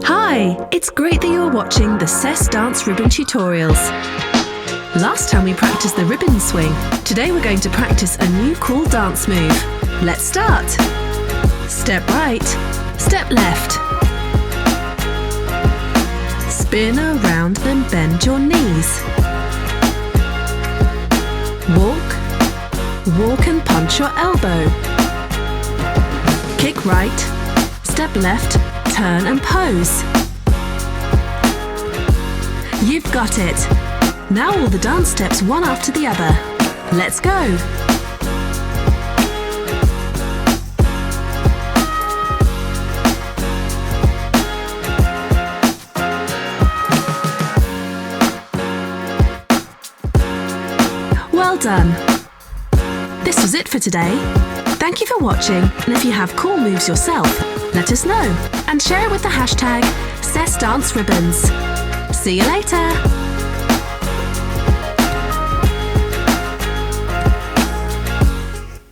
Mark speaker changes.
Speaker 1: Hi, it's great that you're watching the SES dance ribbon tutorials. Last time we practiced the ribbon swing. Today we're going to practice a new cool dance move. Let's start. Step right, step left. Spin around, then bend your knees. Walk and punch your elbow. Kick right, step left, turn and pose. You've got it! Now all the dance steps one after the other. Let's go! Well done! This was it for today. Thank you for watching, and if you have cool moves yourself, let us know and share it with the hashtag SESDanceRibbons. See you later!